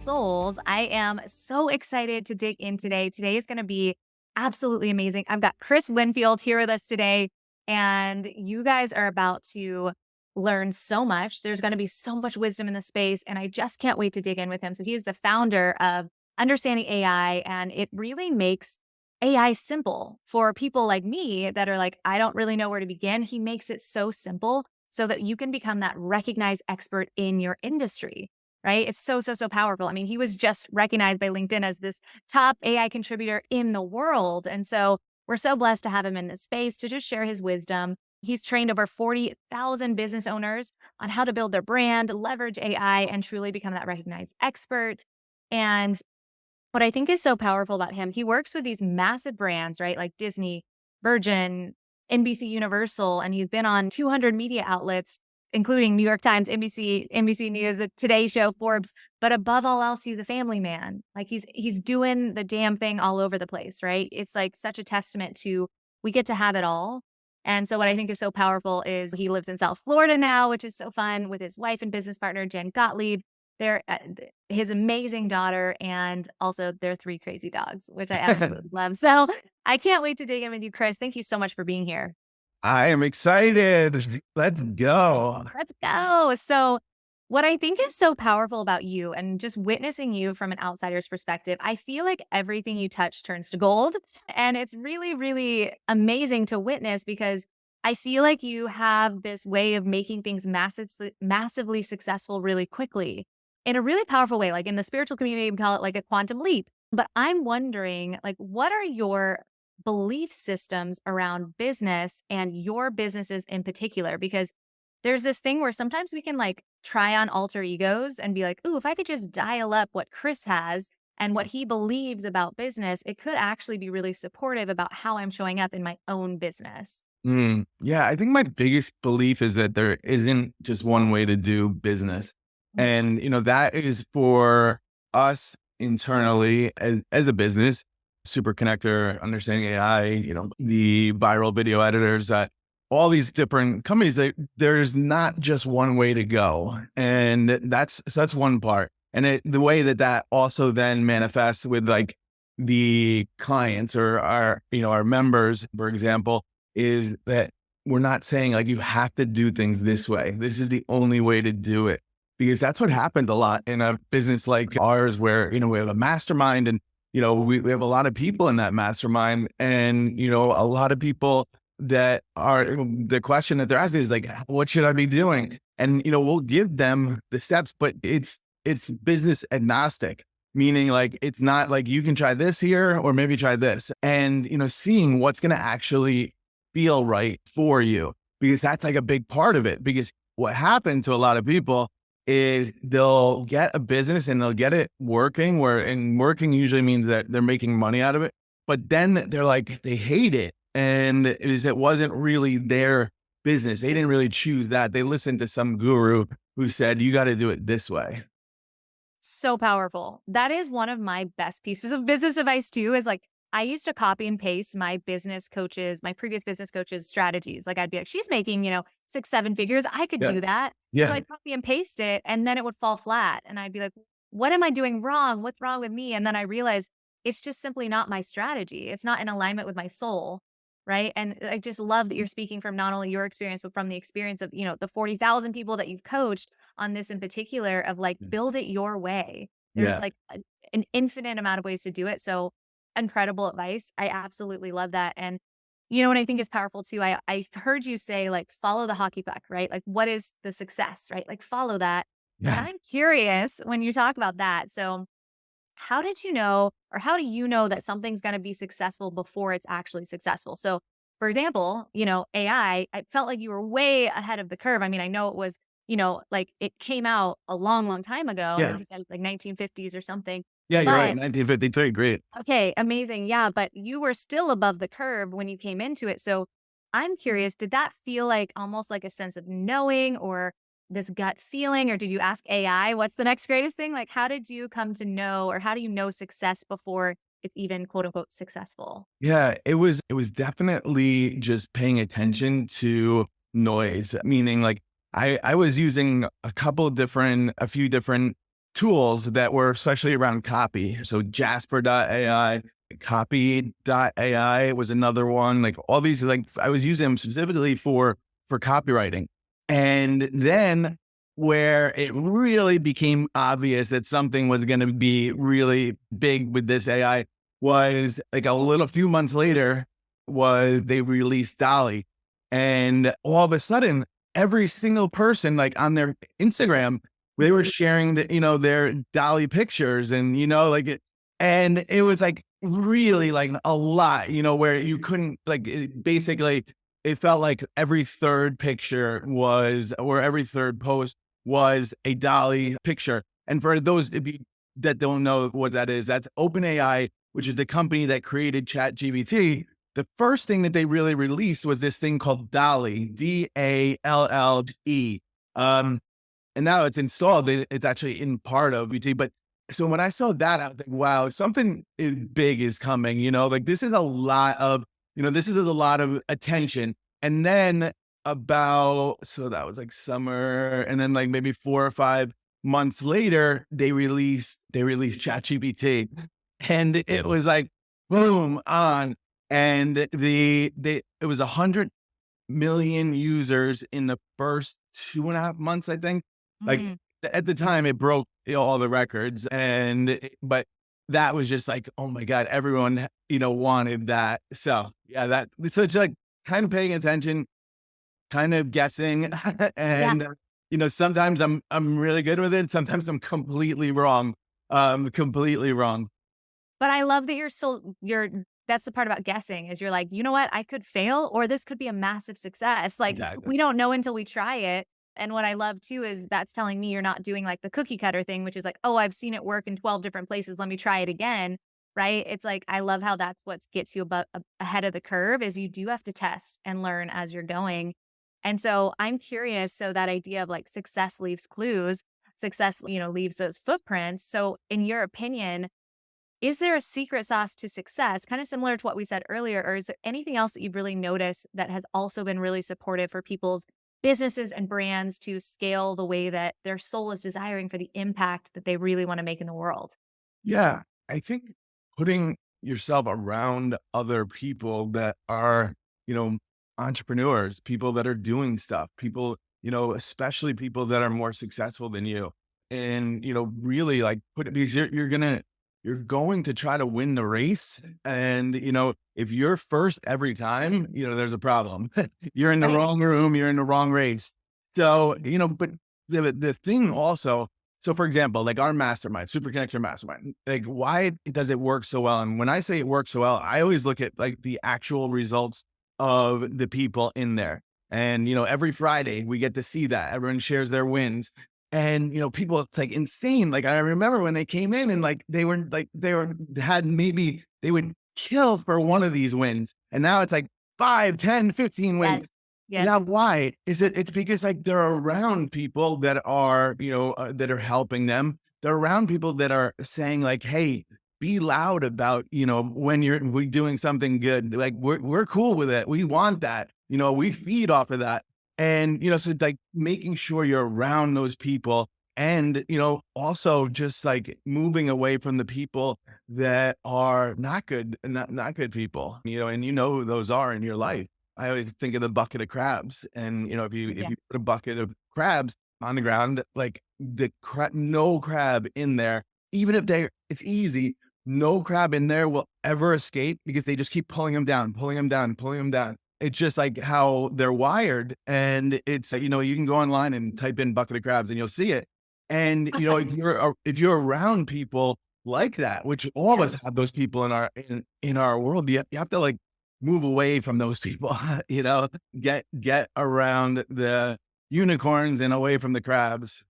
souls. I am so excited to dig in today. Today is going to be absolutely amazing. I've got Chris Winfield here with us today, and you guys are about to learn so much. There's going to be so much wisdom in the space, and I just can't wait to dig in with him. So, he's the founder of Understanding AI, and it really makes AI simple for people like me that are like, I don't really know where to begin. He makes it so simple so that you can become that recognized expert in your industry, right? It's so, so, so powerful. I mean, he was just recognized by LinkedIn as this top AI contributor in the world. And so we're so blessed to have him in this space to just share his wisdom. He's trained over 40,000 business owners on how to build their brand, leverage AI, and truly become that recognized expert. And what I think is so powerful about him, he works with these massive brands, right? Like Disney, Virgin, NBC Universal, and he's been on 200 media outlets, including New York Times, NBC News, the Today Show, Forbes. But above all else, he's a family man. Like he's doing the damn thing all over the place, right? It's like such a testament to we get to have it all. And so what I think is so powerful is he lives in South Florida now, which is so fun, with his wife and business partner, Jen Gottlieb. They're his amazing daughter, and also their three crazy dogs, which I absolutely love. So I can't wait to dig in with you, Chris. Thank you so much for being here. I am excited. Let's go. Let's go. So what I think is so powerful about you and just witnessing you from an outsider's perspective, I feel like everything you touch turns to gold. And it's really, really amazing to witness because I feel like you have this way of making things massively successful really quickly in a really powerful way. Like in the spiritual community, we call it like a quantum leap. But I'm wondering, like, what are your belief systems around business and your businesses in particular? Because there's this thing where sometimes we can like try on alter egos and be like, ooh, if I could just dial up what Chris has and what he believes about business, it could actually be really supportive about how I'm showing up in my own business. Yeah, I think my biggest belief is that there isn't just one way to do business. And, that is for us internally as a business, Super Connector, Understanding AI, the viral video editors, all these different companies, there's not just one way to go. And that's one part. And the way that also then manifests with like the clients or our members, for example, is that we're not saying like, you have to do things this way. This is the only way to do it. Because that's what happened a lot in a business like ours where, we have a mastermind and, we have a lot of people in that mastermind and, a lot of people that are, the question that they're asking is like, what should I be doing? And, we'll give them the steps, but it's business agnostic, meaning like, it's not like you can try this here or maybe try this and, seeing what's going to actually feel right for you, because that's like a big part of it. Because what happened to a lot of people is they'll get a business and they'll get it working and working usually means that they're making money out of it. But then they're like, they hate it. And it wasn't really their business. They didn't really choose that. They listened to some guru who said, you got to do it this way. So powerful. That is one of my best pieces of business advice too, is like, I used to copy and paste my previous business coaches' strategies. Like I'd be like, she's making, 6-7 figures. I could do that. So I'd copy and paste it and then it would fall flat. And I'd be like, what am I doing wrong? What's wrong with me? And then I realized it's just simply not my strategy. It's not in alignment with my soul. Right. And I just love that you're speaking from not only your experience, but from the experience of, the 40,000 people that you've coached on this in particular of like, build it your way. There's like an infinite amount of ways to do it. So incredible advice. I absolutely love that. And what I think is powerful too, I heard you say like, follow the hockey puck, right? Like what is the success, right? Like follow that. And I'm curious when you talk about that. So how did you know, or how do you know that something's going to be successful before it's actually successful? So for example, AI, I felt like you were way ahead of the curve. I mean, I know it was, like it came out a long, long time ago. I think you said like 1950s or something. Yeah, you're right. 1953. Great. Okay, amazing. Yeah, but you were still above the curve when you came into it. So I'm curious, did that feel like almost like a sense of knowing or this gut feeling, or did you ask AI, what's the next greatest thing? Like, how did you come to know, or how do you know success before it's even quote unquote successful? Yeah, it was definitely just paying attention to noise, meaning like I was using a few different tools that were especially around copy. So Jasper.ai, Copy.ai was another one. Like all these, like I was using them specifically for copywriting. And then where it really became obvious that something was going to be really big with this AI was like a few months later was they released Dolly. And all of a sudden, every single person like on their Instagram, they were sharing their Dolly pictures and, like and it was like really like a lot, where you couldn't like basically it felt like every third picture was, or every third post was a Dolly picture. And for those that don't know what that is, that's OpenAI, which is the company that created ChatGPT. The first thing that they really released was this thing called Dolly, DALLE. And now it's installed. It's actually in part of UT. But so when I saw that, I was like, wow, something big is coming. Like this is a lot of, this is a lot of attention. And then so that was like summer, and then like maybe 4 or 5 months later, they released ChatGPT, and it was like boom on, and it was 100 million users in the first 2.5 months, I think. Like Mm. at the time, it broke all the records, but that was just like, oh my god, everyone wanted that. So yeah, so it's like kind of paying attention, kind of guessing, Yeah. and sometimes I'm really good with it. Sometimes I'm completely wrong. Completely wrong. But I love that that's the part about guessing is you're like, you know what? I could fail or this could be a massive success. Like Exactly. we don't know until we try it. And what I love too is that's telling me you're not doing like the cookie cutter thing, which is like, oh, I've seen it work in 12 different places. Let me try it again. Right. It's like, I love how that's what gets you ahead of the curve is you do have to test and learn as you're going. And so I'm curious. So that idea of like success leaves clues, success, leaves those footprints. So in your opinion, is there a secret sauce to success, kind of similar to what we said earlier, or is there anything else that you've really noticed that has also been really supportive for people's businesses and brands to scale the way that their soul is desiring for the impact that they really want to make in the world? Yeah, I think putting yourself around other people that are, you know, entrepreneurs, people that are doing stuff, people, especially people that are more successful than you. And, really like because you're going to try to win the race. And, if you're first every time, there's a problem. You're in the Right. wrong room, you're in the wrong race. So, but the thing also, so for example, like our mastermind, Super Connector Mastermind, like why does it work so well? And when I say it works so well, I always look at like the actual results of the people in there. And, every Friday we get to see that everyone shares their wins. And, people, it's like insane. Like I remember when they came in and like they would kill for one of these wins. And now it's like 5, 10, 15 wins. Yes. Yes. Now, why is it? It's because like they're around people that are, that are helping them. They're around people that are saying like, "Hey, be loud about, when we doing something good. Like we're cool with it. We want that. We feed off of that." And so like making sure you're around those people, and also just like moving away from the people that are not good people. And who those are in your life. I always think of the bucket of crabs, and if Yeah. you put a bucket of crabs on the ground, like no crab in there, even if it's easy, no crab in there will ever escape because they just keep pulling them down, pulling them down, pulling them down. It's just like how they're wired, and it's like, you can go online and type in bucket of crabs and you'll see it. And if you're around people like that, which all of Yeah. us have those people in our world, you have to like move away from those people, get around the unicorns and away from the crabs.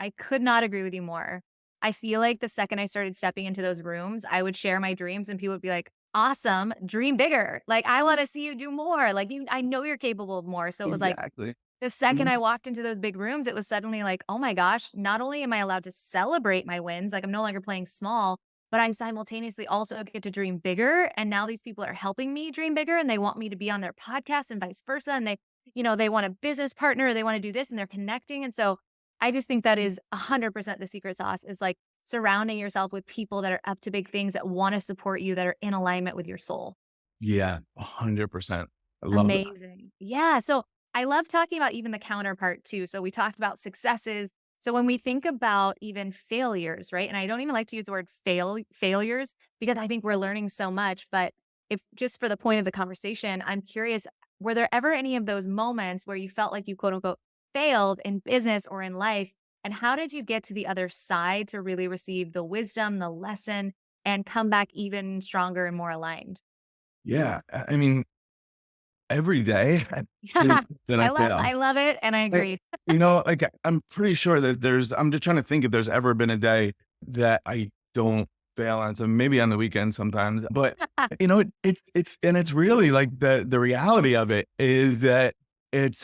I could not agree with you more. I feel like the second I started stepping into those rooms, I would share my dreams and people would be like, awesome, dream bigger. Like, I want to see you do more. Like, I know you're capable of more. So it was like, Exactly. the second Mhm. I walked into those big rooms, it was suddenly like, oh my gosh, not only am I allowed to celebrate my wins, like I'm no longer playing small, but I simultaneously also get to dream bigger. And now these people are helping me dream bigger and they want me to be on their podcast and vice versa. And they want a business partner, they want to do this and they're connecting. And so I just think that is 100% the secret sauce is like surrounding yourself with people that are up to big things that want to support you, that are in alignment with your soul. Yeah, 100%. I love that. Amazing. Yeah. So I love talking about even the counterpart too. So we talked about successes. So when we think about even failures, right? And I don't even like to use the word failures because I think we're learning so much. But if just for the point of the conversation, I'm curious, were there ever any of those moments where you felt like you quote unquote failed in business or in life? And how did you get to the other side to really receive the wisdom, the lesson, and come back even stronger and more aligned? Yeah, I mean, every day that I fail. I love it, and I Like, agree. like, I'm pretty sure that I'm just trying to think if there's ever been a day that I don't fail on, so maybe on the weekend sometimes, but, it's really like the reality of it is that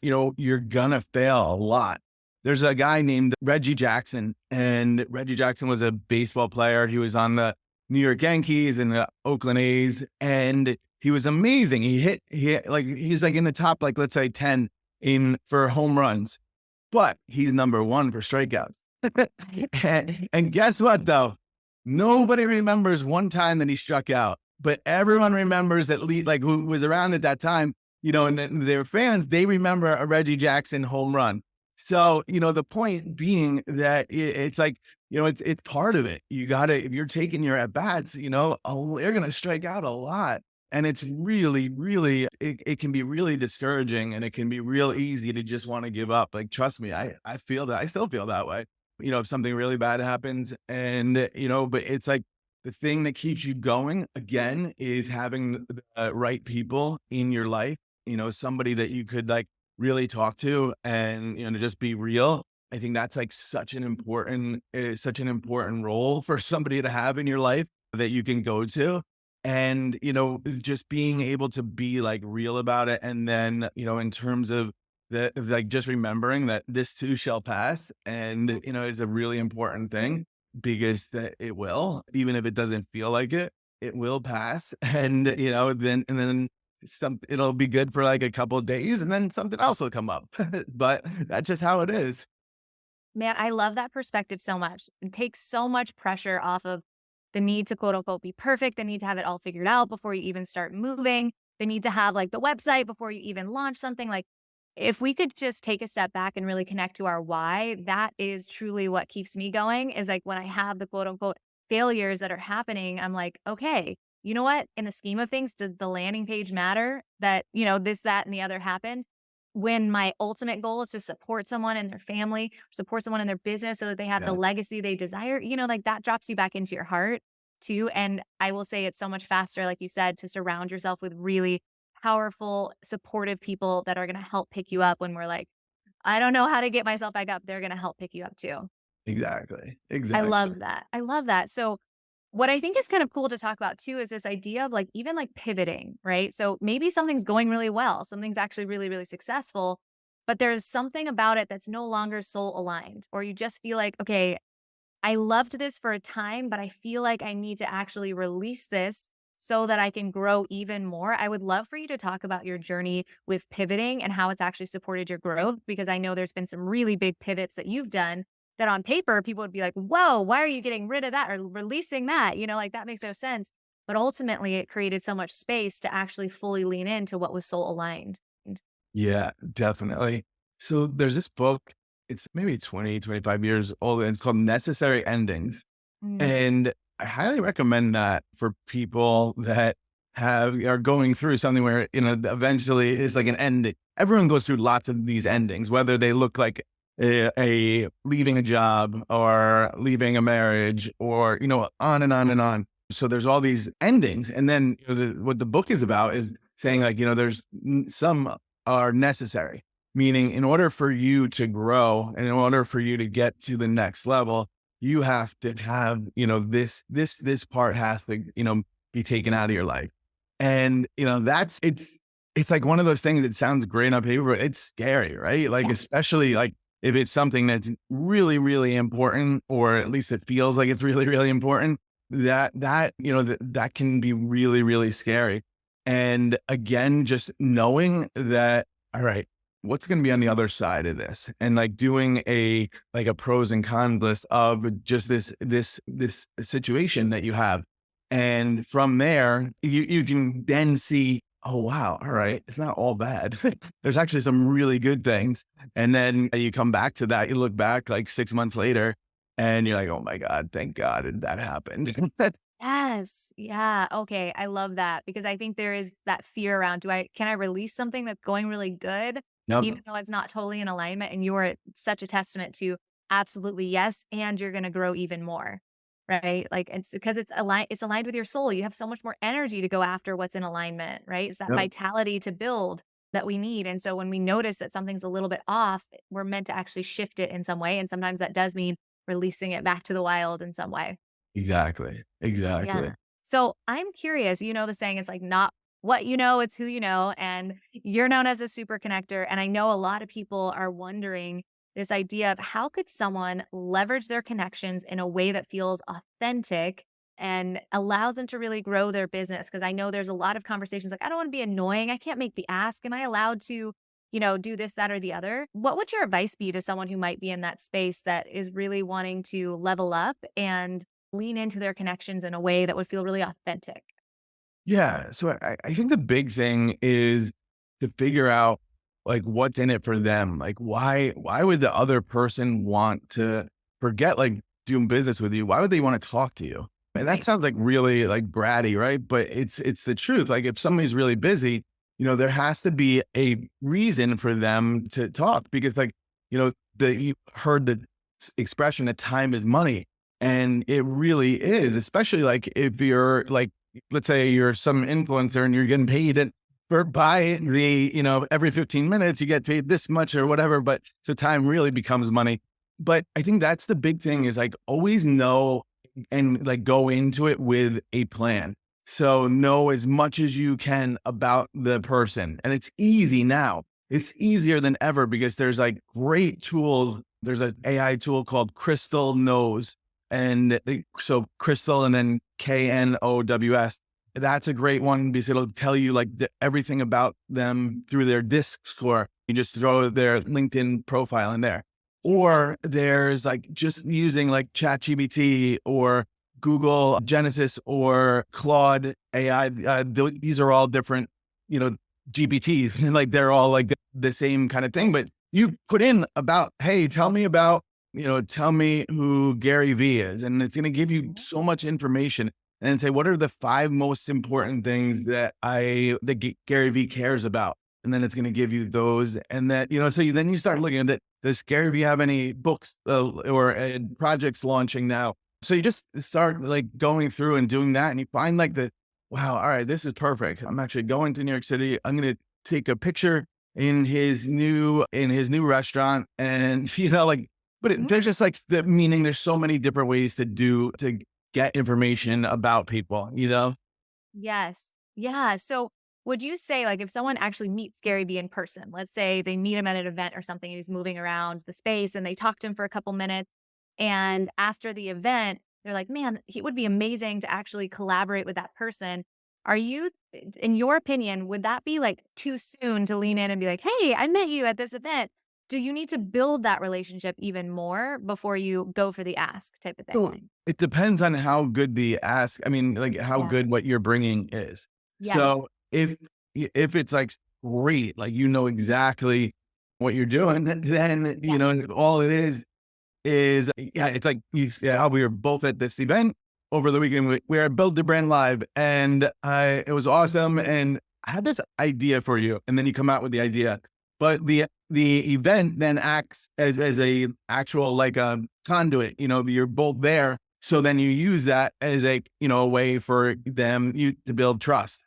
you're gonna fail a lot. There's a guy named Reggie Jackson, and Reggie Jackson was a baseball player. He was on the New York Yankees and the Oakland A's, and he was amazing. He's like in the top, like, let's say 10 in for home runs, but he's number one for strikeouts. And guess what though? Nobody remembers one time that he struck out, but everyone remembers at least like who was around at that time, and their fans, they remember a Reggie Jackson home run. So, the point being that it's like, it's part of it. You gotta, if you're taking your at bats, you're going to strike out a lot. And it's really, really, it can be really discouraging, and it can be real easy to just want to give up. Like, trust me, I feel that. I still feel that way. If something really bad happens and, but it's like the thing that keeps you going again is having the right people in your life, somebody that you could like really talk to and, to just be real. I think that's like such an important role for somebody to have in your life that you can go to. And, just being able to be like real about it. And then, in terms of like just remembering that this too shall pass. And, it's a really important thing because it will, even if it doesn't feel like it will pass. And, then it'll be good for like a couple of days and then something else will come up. But that's just how it is. Man, I love that perspective so much. It takes so much pressure off of the need to quote unquote be perfect, the need to have it all figured out before you even start moving, the need to have like the website before you even launch something. Like, if we could just take a step back and really connect to our why, that is truly what keeps me going. Is like when I have the quote unquote failures that are happening, I'm like, okay, you know what? In the scheme of things, does the landing page matter that, this, that, and the other happened? When my ultimate goal is to support someone and their family, support someone in their business so that they have the Yeah. legacy they desire, like that drops you back into your heart too. And I will say it's so much faster, like you said, to surround yourself with really powerful, supportive people that are going to help pick you up when we're like, I don't know how to get myself back up. They're going to help pick you up too. Exactly. I Exactly. love that. I love that. So, what I think is kind of cool to talk about too is this idea of like even like pivoting, right? So maybe something's going really well, something's actually really, really successful, but there's something about it that's no longer soul aligned, or you just feel like, okay, I loved this for a time, but I feel like I need to actually release this so that I can grow even more. I would love for you to talk about your journey with pivoting and how it's actually supported your growth, because I know there's been some really big pivots that you've done that on paper, people would be like, whoa, why are you getting rid of that or releasing that? Like that makes no sense. But ultimately, it created so much space to actually fully lean into what was soul aligned. Yeah, definitely. So there's this book, it's maybe 20, 25 years old, and it's called Necessary Endings. Mm, And I highly recommend that for people that are going through something where, eventually it's like an ending. Everyone goes through lots of these endings, whether they look like a leaving a job or leaving a marriage or, on and on and on. So there's all these endings. And then what the book is about is saying like, there's some are necessary, meaning in order for you to grow and in order for you to get to the next level, you have to have, this part has to, be taken out of your life. And, it's like one of those things that sounds great on paper, but it's scary, right? Like, yeah. especially like if it's something that's really, really important, or at least it feels like it's really, really important, that can be really, really scary. And again, just knowing that, all right, what's going to be on the other side of this, and like doing a pros and cons list of just this situation that you have. And from there, you can then see, oh wow, all right, it's not all bad. There's actually some really good things. And then you come back to that, you look back like 6 months later, and you're like, oh my God, thank God that happened. Yes. Yeah. Okay. I love that because I think there is that fear around can I release something that's going really good, Yep. even though it's not totally in alignment? And you are such a testament to absolutely yes. And you're going to grow even more. Right. Like it's because it's aligned with your soul. You have so much more energy to go after what's in alignment, right? It's that Yep. vitality to build that we need. And so when we notice that something's a little bit off, we're meant to actually shift it in some way. And sometimes that does mean releasing it back to the wild in some way. Exactly. Yeah. Exactly. So I'm curious, you know, the saying, it's like not what you know, it's who you know. And you're known as a super connector. And I know a lot of people are wondering this idea of how could someone leverage their connections in a way that feels authentic and allows them to really grow their business. Cause I know there's a lot of conversations like, I don't want to be annoying. I can't make the ask. Am I allowed to, do this, that, or the other? What would your advice be to someone who might be in that space that is really wanting to level up and lean into their connections in a way that would feel really authentic? Yeah. So I think the big thing is to figure out like what's in it for them. Like why would the other person want to forget like doing business with you? Why would they want to talk to you? And that Right. sounds like really like bratty, right? But it's the truth. Like if somebody's really busy, there has to be a reason for them to talk because like, you heard the expression that time is money. And it really is, especially like if you're like, let's say you're some influencer and you're getting paid for by the, every 15 minutes you get paid this much or whatever. But so time really becomes money. But I think that's the big thing is like always know and like go into it with a plan. So know as much as you can about the person. And it's easy now. It's easier than ever because there's like great tools. There's an AI tool called Crystal Knows, so Crystal and then KNOWS. That's a great one because it'll tell you like everything about them through their disc score. You just throw their LinkedIn profile in there. Or there's like just using like ChatGPT or Google Genesis or Claude AI. These are all different, you know, GPTs, and like they're all like the same kind of thing. But you put in about, hey, tell me who Gary Vee is. And it's going to give you so much information and say, what are the 5 most important things that Gary Vee cares about? And then it's going to give you those. And that, then you start looking at it. Does Gary Vee have any books or projects launching now? So you just start like going through and doing that. And you find like wow, all right, this is perfect. I'm actually going to New York City. I'm going to take a picture in his new restaurant. And, there's just like meaning there's so many different ways to get information about people. Yes. Yeah. So would you say, like, if someone actually meets Gary Vee in person, let's say they meet him at an event or something and he's moving around the space and they talk to him for a couple minutes. And after the event, they're like, man, he would be amazing to actually collaborate with that person. In your opinion, would that be like too soon to lean in and be like, hey, I met you at this event? Do you need to build that relationship even more before you go for the ask type of thing? So it depends on how good the ask. I mean, like how Yeah. good what you're bringing is. Yes. So if it's like great, like exactly what you're doing, then Yeah. all it is yeah, it's like how we were both at this event over the weekend. We were at Build the Brand Live, and it was awesome. And I had this idea for you, and then you come out with the idea, but the event then acts as a actual like a conduit. You're both there, so then you use that as a way for you to build trust.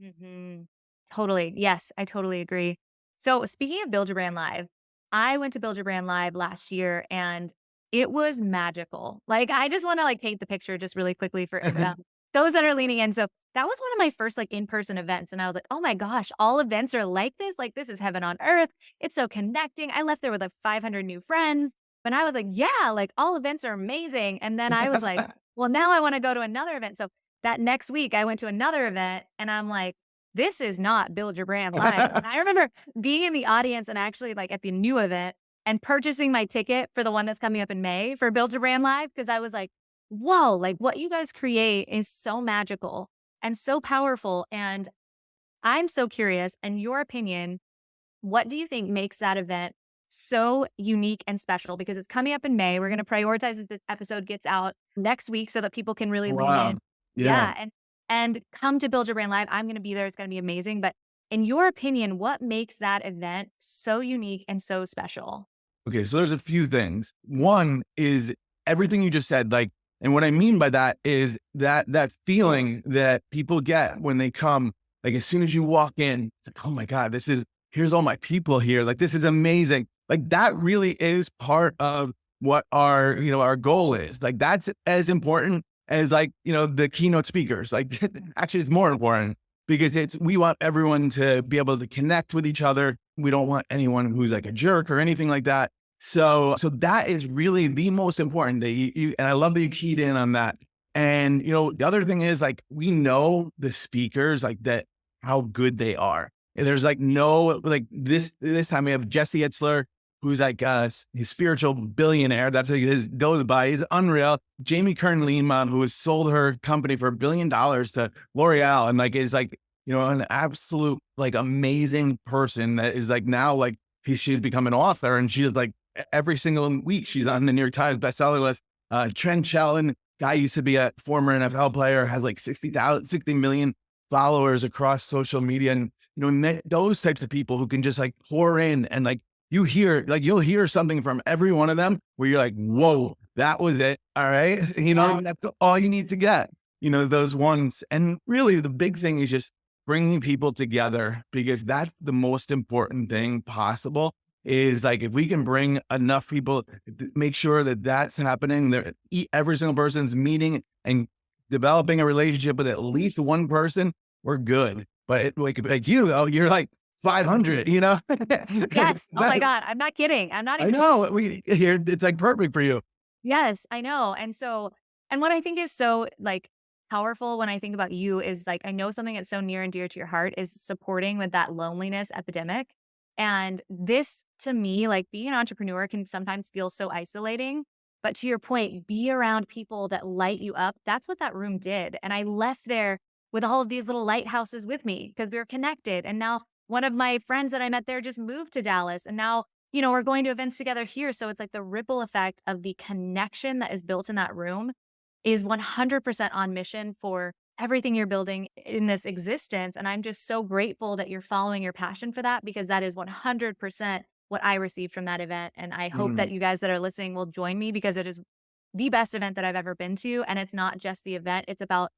Mhm. Totally. Yes, I totally agree. So speaking of Build Your Brand Live, I went to Build Your Brand Live last year and it was magical. Like I just want to like paint the picture just really quickly for those that are leaning in. So that was one of my first like in-person events. And I was like, oh my gosh, all events are like this. Like this is heaven on earth. It's so connecting. I left there with like 500 new friends. And I was like, yeah, like all events are amazing. And then I was like, well, now I want to go to another event. So that next week I went to another event and I'm like, this is not Build Your Brand Live. And I remember being in the audience and actually like at the new event and purchasing my ticket for the one that's coming up in May for Build Your Brand Live because I was like, whoa, like what you guys create is so magical and so powerful. And I'm so curious, in your opinion, what do you think makes that event so unique and special? Because it's coming up in May. We're going to prioritize that this episode gets out next week so that people can really lean Wow. in. Yeah. Yeah. And come to Build Your Brand Live. I'm going to be there. It's going to be amazing. But in your opinion, what makes that event so unique and so special? Okay, so there's a few things. One is everything you just said, like, and what I mean by that is that feeling that people get when they come, like as soon as you walk in, it's like, oh my God, here's all my people here. Like, this is amazing. Like that really is part of what our goal is. Like, that's as important as like, the keynote speakers. Like, actually it's more important because we want everyone to be able to connect with each other. We don't want anyone who's like a jerk or anything like that. So that is really the most important that and I love that you keyed in on that. And, the other thing is like, we know the speakers like that, how good they are. And there's like no, like this time we have Jesse Itzler, who's like his spiritual billionaire. That's what he goes by. He's unreal. Jamie Kern Lima, who has sold her company for $1 billion to L'Oreal and like is like, an absolute like amazing person that is like now like she's become an author and she's like every single week she's on the New York Times bestseller list. Trent Shelton, guy used to be a former NFL player, has like 60 million followers across social media. And, those types of people who can just like pour in and like, you'll hear something from every one of them where you're like, whoa, that was it. All right. And that's all you need to get, those ones. And really the big thing is just bringing people together, because that's the most important thing possible. Is like, if we can bring enough people, make sure that that's happening, that every single person's meeting and developing a relationship with at least one person, we're good. But like you though, you're like 500, Yes. Oh my God. I'm not kidding. I'm not I even. know we here. It's like perfect for you. Yes, I know. And what I think is so like powerful when I think about you is like, I know something that's so near and dear to your heart is supporting with that loneliness epidemic. And this to me, like being an entrepreneur can sometimes feel so isolating. But to your point, be around people that light you up. That's what that room did. And I left there with all of these little lighthouses with me because we were connected. And now one of my friends that I met there just moved to Dallas. And now we're going to events together here. So it's like the ripple effect of the connection that is built in that room is 100% on mission for everything you're building in this existence. And I'm just so grateful that you're following your passion for that, because that is 100% what I received from that event. And I hope that Mm, you guys that are listening will join me, because it is the best event that I've ever been to. And it's not just the event, it's about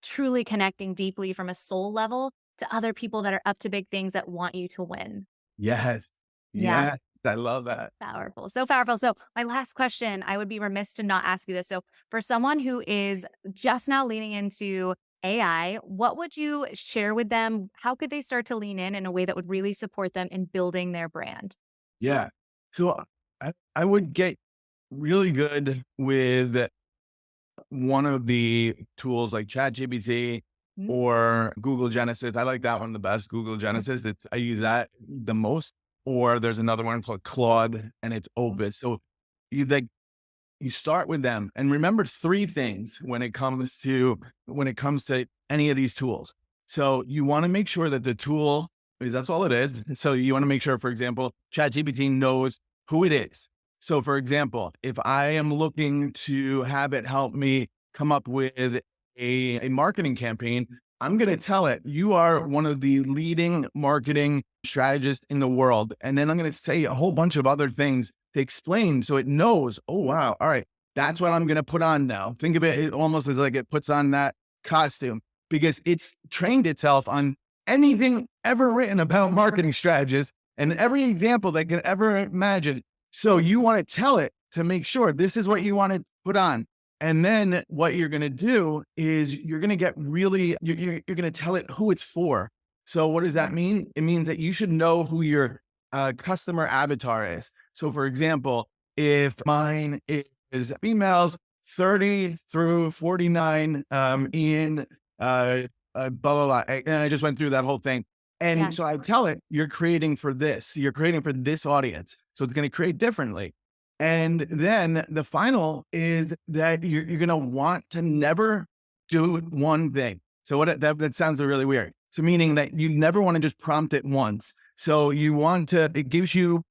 truly connecting deeply from a soul level to other people that are up to big things that want you to win. yes. Yeah. Yes. I love that. Powerful. So powerful. So my last question, I would be remiss to not ask you this. So for someone who is just now leaning into AI, what would you share with them? How could they start to lean in a way that would really support them in building their brand? Yeah. So I would get really good with one of the tools like ChatGPT Mhm. or Google Genesis. I like that one the best, Google Genesis. I use that the most. Or there's another one called Claude, and it's Opus. So you start with them, and remember three things when it comes to any of these tools. So you want to make sure that the tool, because that's all it is. So you want to make sure, for example, ChatGPT knows who it is. So for example, if I am looking to have it help me come up with a marketing campaign, I'm going to tell it, you are one of the leading marketing strategists in the world. And then I'm going to say a whole bunch of other things to explain so it knows, oh, wow, all right, that's what I'm going to put on now. Think of it almost as like it puts on that costume, because it's trained itself on anything ever written about marketing strategists and every example they can ever imagine. So you want to tell it to make sure this is what you want to put on. And then what you're going to do is you're going to get really, you're going to tell it who it's for. So what does that mean? It means that you should know who your customer avatar is. So for example, if mine is females 30 through 49 in blah, blah, blah. And I just went through that whole thing. And Yeah. so I tell it, you're creating for this, you're creating for this audience. So it's going to create differently. And then the final is that you're going to want to never do one thing. So that sounds really weird. So meaning that you never want to just prompt it once. So you want to, it gives you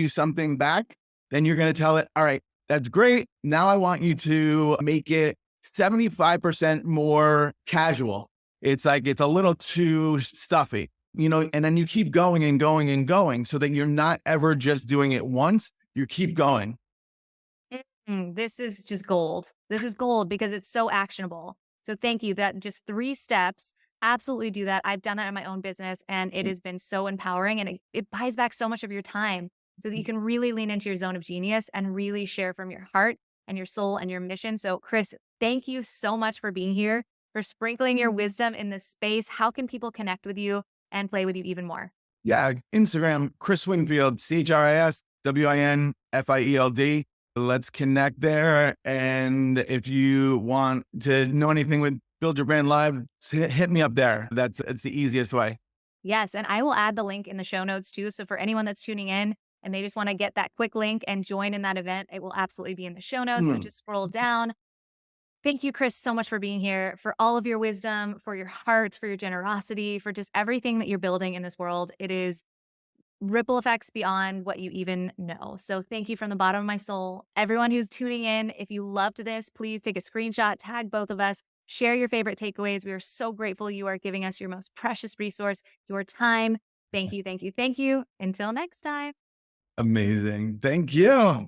something back. Then you're going to tell it, all right, that's great. Now I want you to make it 75% more casual. It's like, it's a little too stuffy, and then you keep going and going and going so that you're not ever just doing it once. You keep going. This is just gold. This is gold because it's so actionable. So thank you. That just 3 steps. Absolutely do that. I've done that in my own business and it has been so empowering and it buys back so much of your time so that you can really lean into your zone of genius and really share from your heart and your soul and your mission. So, Chris, thank you so much for being here, for sprinkling your wisdom in this space. How can people connect with you and play with you even more? Yeah. Instagram, Chris Winfield, ChrisWinfield. Let's connect there. And if you want to know anything with Build Your Brand Live, hit me up there. It's the easiest way. Yes. And I will add the link in the show notes too. So for anyone that's tuning in and they just want to get that quick link and join in that event, it will absolutely be in the show notes. So just scroll down. Thank you, Chris, so much for being here, for all of your wisdom, for your heart, for your generosity, for just everything that you're building in this world. It is ripple effects beyond what you even know. So thank you from the bottom of my soul. Everyone who's tuning in, if you loved this, please take a screenshot, tag both of us, share your favorite takeaways. We are so grateful you are giving us your most precious resource, your time. Thank you, thank you, thank you. Until next time. Amazing. Thank you.